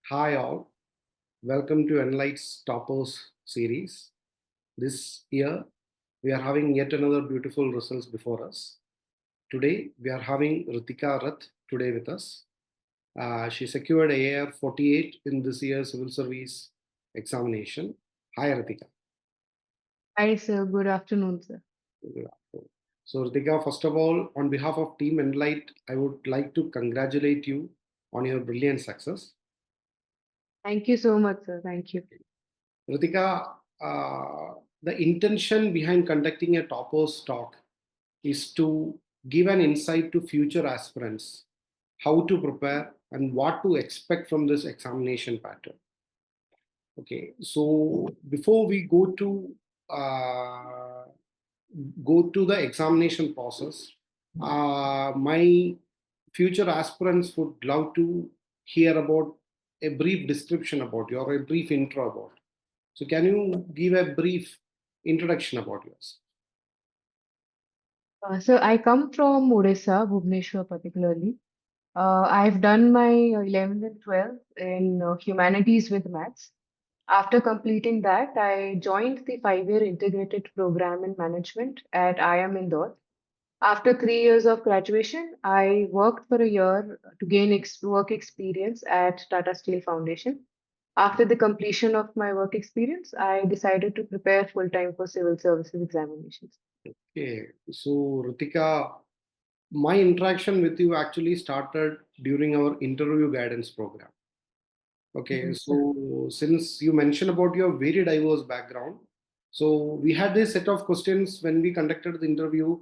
Hi all, welcome to Enlight's Toppers series. This year we are having yet another beautiful results before us. Today we are having Ritika Rath today with us. She secured AR 48 in this year's Civil Service Examination. Hi Ritika. Hi, sir. Good afternoon, sir. So Ritika, first of all, on behalf of Team Enlight, I would like to congratulate you on your brilliant success. Thank you so much, sir. Thank you. Ritika, the intention behind conducting a toppers talk is to give an insight to future aspirants how to prepare and what to expect from this examination pattern. Okay, so before we uh, go to the examination process, my future aspirants would love to hear about a brief description about you or a brief intro about. So, can you give a brief introduction about yours? So I come from Odisha, Bhubaneswar particularly. I've done my 11th and 12th in humanities with maths. After completing that, I joined the 5-year integrated program in management at IIM Indore. After 3 years of graduation, I worked for a year to gain work experience at Tata Steel Foundation. After the completion of my work experience, I decided to prepare full time for civil services examinations. Okay, so Ritika, my interaction with you actually started during our interview guidance program. Okay, Yes, sir. so since you mentioned about your very diverse background, so we had this set of questions when we conducted the interview.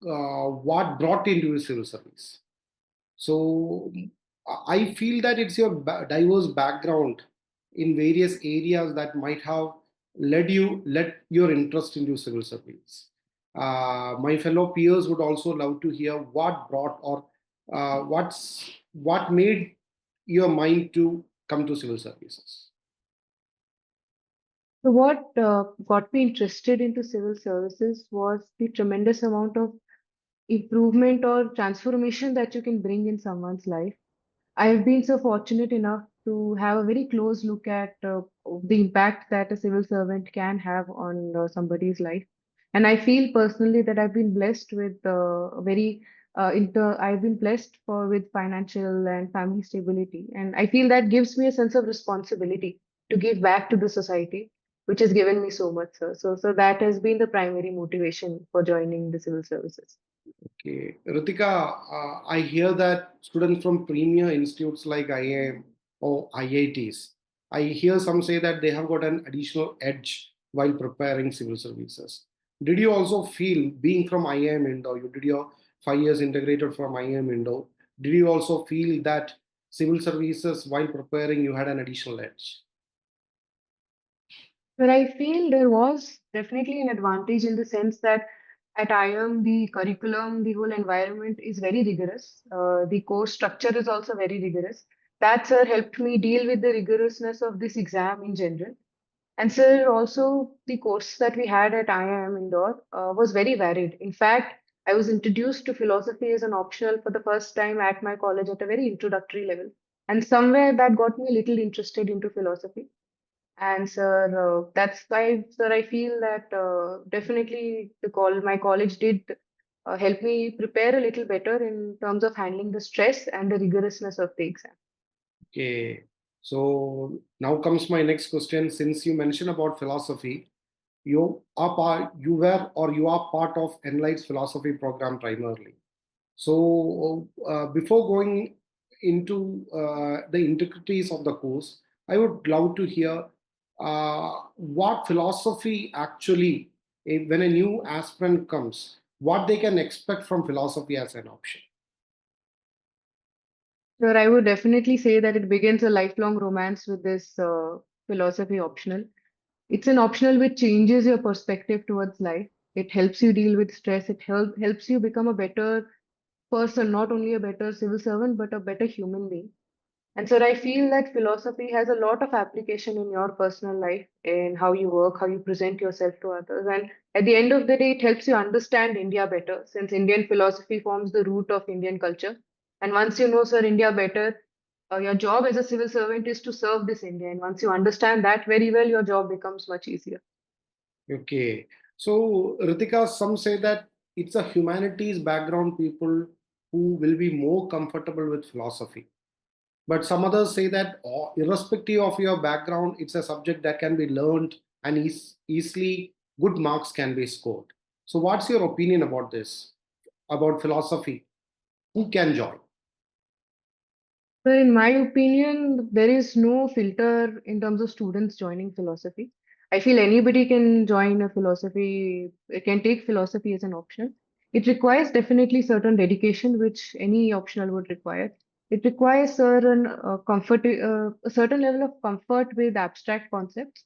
What brought into civil service? So I feel that it's your diverse background in various areas that might have led your interest into civil service. My fellow peers would also love to hear what brought or what made your mind to come to civil services. So, what got me interested into civil services was the tremendous amount of improvement or transformation that you can bring in someone's life. I've been so fortunate enough to have a very close look at the impact that a civil servant can have on somebody's life. And I feel personally that I've been blessed with I've been blessed with financial and family stability. And I feel that gives me a sense of responsibility to give back to the society, which has given me so much, sir. So that has been the primary motivation for joining the civil services. Okay, Ritika, I hear that students from premier institutes like IIM or IITs, I hear some say that they have got an additional edge while preparing civil services. Did you also feel, being from IIM Indore, you did your 5 years integrated from IIM Indore, did you also feel that civil services while preparing you had an additional edge? But I feel there was definitely an advantage in the sense that at IIM, the curriculum, the whole environment is very rigorous. The course structure is also very rigorous. That, sir, helped me deal with the rigorousness of this exam in general. And, sir, also the course that we had at IIM Indore was very varied. In fact, I was introduced to philosophy as an optional for the first time at my college at a very introductory level. And somewhere that got me a little interested into philosophy. And sir, that's why, sir, I feel that definitely my college did help me prepare a little better in terms of handling the stress and the rigorousness of the exam. Okay, so now comes my next question. Since you mentioned about philosophy, you were or you are part of Enlight's philosophy program primarily. So before going into the intricacies of the course, I would love to hear what philosophy actually, when a new aspirant comes, what they can expect from philosophy as an option. Sir, I would definitely say that it begins a lifelong romance with this philosophy optional. It's an optional which changes your perspective towards life. It helps you deal with stress. It helps you become a better person, not only a better civil servant, but a better human being. And so I feel that philosophy has a lot of application in your personal life, in how you work, how you present yourself to others. And at the end of the day, it helps you understand India better, since Indian philosophy forms the root of Indian culture. And once you know, sir, India better, Your job as a civil servant is to serve this India. And once you understand that very well, your job becomes much easier. Okay. So, Ritika, some say that it's a humanities background people who will be more comfortable with philosophy. But some others say that irrespective of your background, it's a subject that can be learned and easily good marks can be scored. So, what's your opinion about this, about philosophy? Who can join? So, in my opinion, there is no filter in terms of students joining philosophy. I feel anybody can join a philosophy, can take philosophy as an option. It requires definitely certain dedication, which any optional would require. It requires a certain level of comfort with abstract concepts.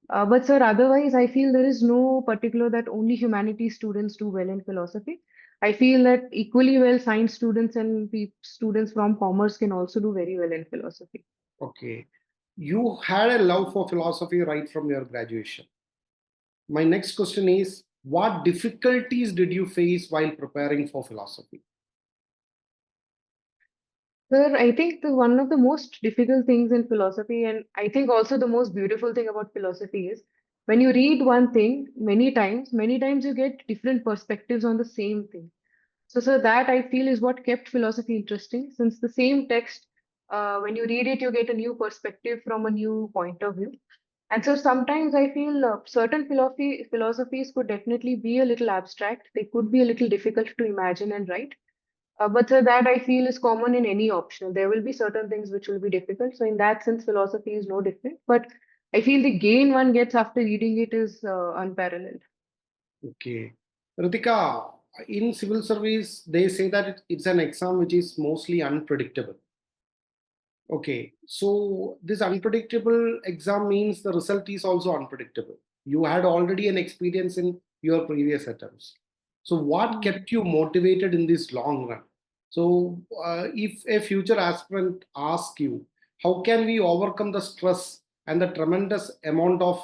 But sir, otherwise, I feel there is no particular that only humanities students do well in philosophy. I feel that equally well science students and students from commerce can also do very well in philosophy. Okay. You had a love for philosophy right from your graduation. My next question is, what difficulties did you face while preparing for philosophy? Sir, I think one of the most difficult things in philosophy, and I think also the most beautiful thing about philosophy is when you read one thing many times you get different perspectives on the same thing. So, sir, that I feel is what kept philosophy interesting. Since the same text, when you read it, you get a new perspective from a new point of view. And so sometimes I feel certain philosophies could definitely be a little abstract. They could be a little difficult to imagine and write. But sir, that I feel is common in any optional. There will be certain things which will be difficult. So in that sense, philosophy is no different. But I feel the gain one gets after reading it is unparalleled. Okay. Ritika, in civil service, they say that it's an exam which is mostly unpredictable. Okay, so this unpredictable exam means the result is also unpredictable. You had already an experience in your previous attempts. So, what Mm. kept you motivated in this long run? So, if a future aspirant asks you, how can we overcome the stress and the tremendous amount of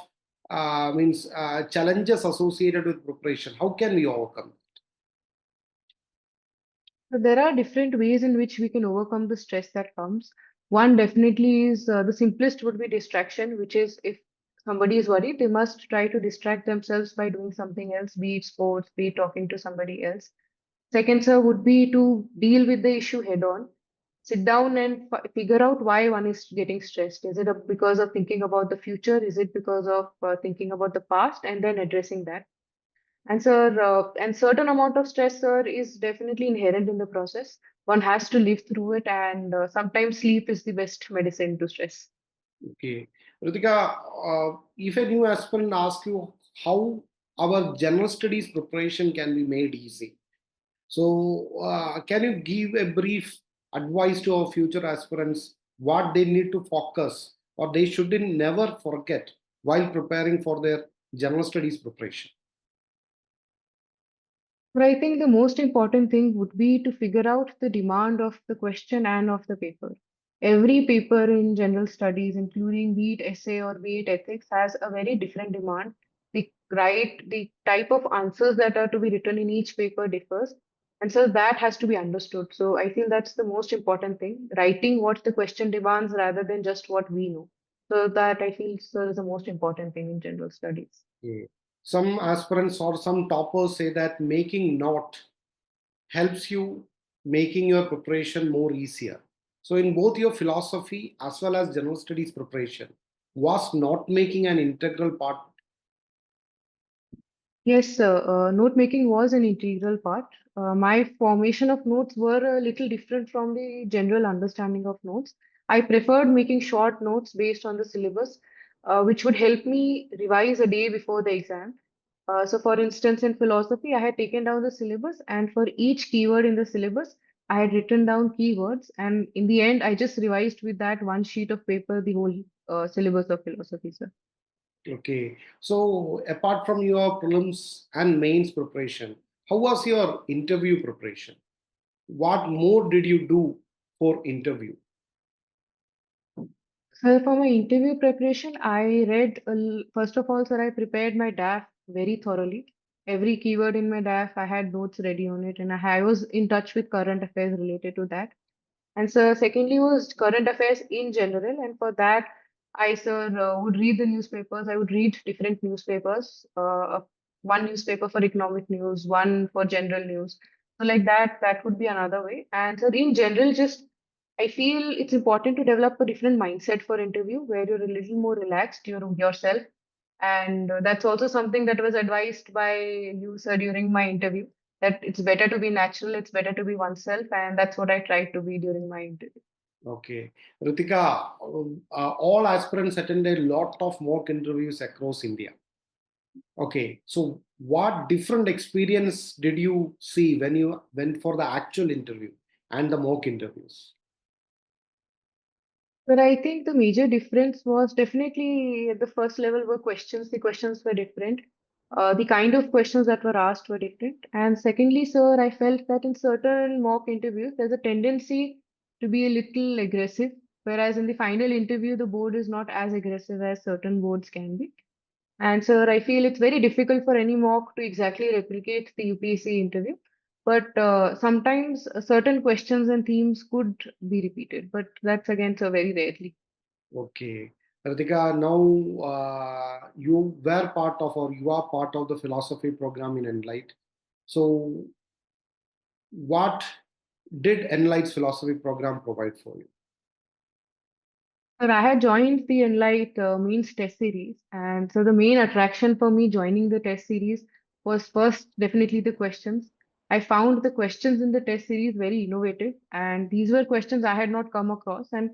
means challenges associated with preparation? How can we overcome? So there are different ways in which we can overcome the stress that comes. One definitely is the simplest would be distraction, which is if somebody is worried, they must try to distract themselves by doing something else, be it sports, be it talking to somebody else. Second, sir, would be to deal with the issue head on. Sit down and figure out why one is getting stressed. Is it because of thinking about the future? Is it because of thinking about the past? And then addressing that. And sir, and certain amount of stress, sir, is definitely inherent in the process. One has to live through it, and sometimes sleep is the best medicine to stress. Okay. Ritika, if a new aspirant asks you how our general studies preparation can be made easy, so can you give a brief advice to our future aspirants what they need to focus or they shouldn't never forget while preparing for their general studies preparation? But I think the most important thing would be to figure out the demand of the question and of the paper. Every paper in general studies, including be it essay or be it ethics, has a very different demand. The type of answers that are to be written in each paper differs. And so that has to be understood. So I feel that's the most important thing, writing what the question demands rather than just what we know. So that I feel so is the most important thing in general studies. Okay. Some aspirants or some toppers say that making note helps you making your preparation more easier. So in both your philosophy as well as general studies preparation, was not making an integral part? Yes, sir. Note making was an integral part. My formation of notes were a little different from the general understanding of notes. I preferred making short notes based on the syllabus, which would help me revise a day before the exam. So, for instance, in philosophy, I had taken down the syllabus, and for each keyword in the syllabus, I had written down keywords. And in the end, I just revised with that one sheet of paper the whole syllabus of philosophy, sir. Okay. So apart from your prelims and mains preparation, how was your interview preparation? What more did you do for interview? So for my interview preparation, I read, first of all, sir, I prepared my DAF very thoroughly. Every keyword in my DAF, I had notes ready on it, and I was in touch with current affairs related to that. And so secondly was current affairs in general. And for that, I, sir, would read the newspapers. I would read different newspapers, one newspaper for economic news, one for general news. So like that would be another way. And so in general, just I feel it's important to develop a different mindset for interview where you're a little more relaxed, you're yourself. And that's also something that was advised by you, sir, during my interview, that it's better to be natural, it's better to be oneself. And that's what I tried to be during my interview. Okay. Ritika, all aspirants attend a lot of mock interviews across India. Okay. So what different experience did you see when you went for the actual interview and the mock interviews? But I think the major difference was definitely at the first level were questions. The questions were different. The kind of questions that were asked were different. And secondly, sir, I felt that in certain mock interviews, there's a tendency to be a little aggressive, whereas in the final interview, the board is not as aggressive as certain boards can be. And sir, I feel it's very difficult for any mock to exactly replicate the UPSC interview. But sometimes certain questions and themes could be repeated, but that's again so very rarely. Okay. Ritika, now you were part of or you are part of the philosophy program in Enlight. So what did Enlight's philosophy program provide for you? Sir, I had joined the Enlight Means test series, and so the main attraction for me joining the test series was first definitely the questions. I found the questions in the test series very innovative, and these were questions I had not come across. And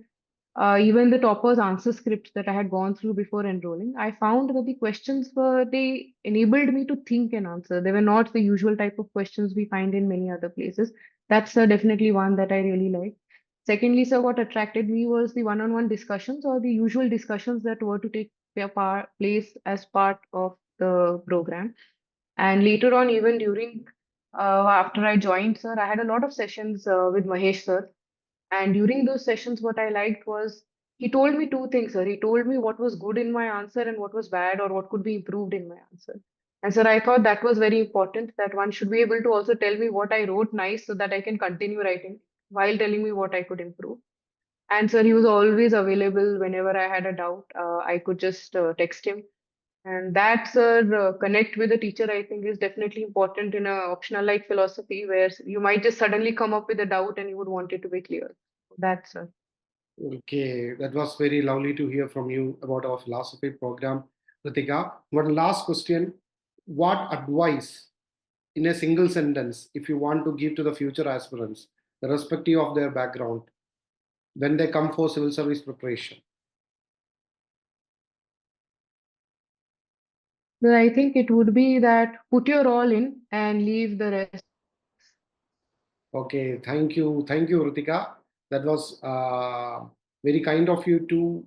even the toppers answer scripts that I had gone through before enrolling, I found that the questions were, they enabled me to think and answer. They were not the usual type of questions we find in many other places. That's definitely one that I really like. Secondly, sir, what attracted me was the one-on-one discussions or the usual discussions that were to take place as part of the program. And later on, even during after I joined, sir, I had a lot of sessions with Mahesh, sir. And during those sessions, what I liked was he told me two things, sir. He told me what was good in my answer and what was bad or what could be improved in my answer. And sir, I thought that was very important that one should be able to also tell me what I wrote nice so that I can continue writing while telling me what I could improve. And sir, he was always available whenever I had a doubt. I could just text him. And that, sir, connect with the teacher, I think, is definitely important in a optional like philosophy where you might just suddenly come up with a doubt and you would want it to be clear. That's Okay, that was very lovely to hear from you about our philosophy program, Ritika. One last question. What advice, in a single sentence, if you want to give to the future aspirants, irrespective of their background, when they come for civil service preparation? But I think it would be that put your all in and leave the rest. Okay, thank you, Ritika. That was very kind of you to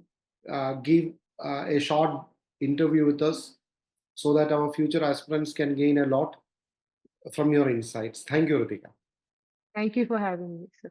give a short interview with us so that our future aspirants can gain a lot from your insights. Thank you, Ritika. Thank you for having me, sir.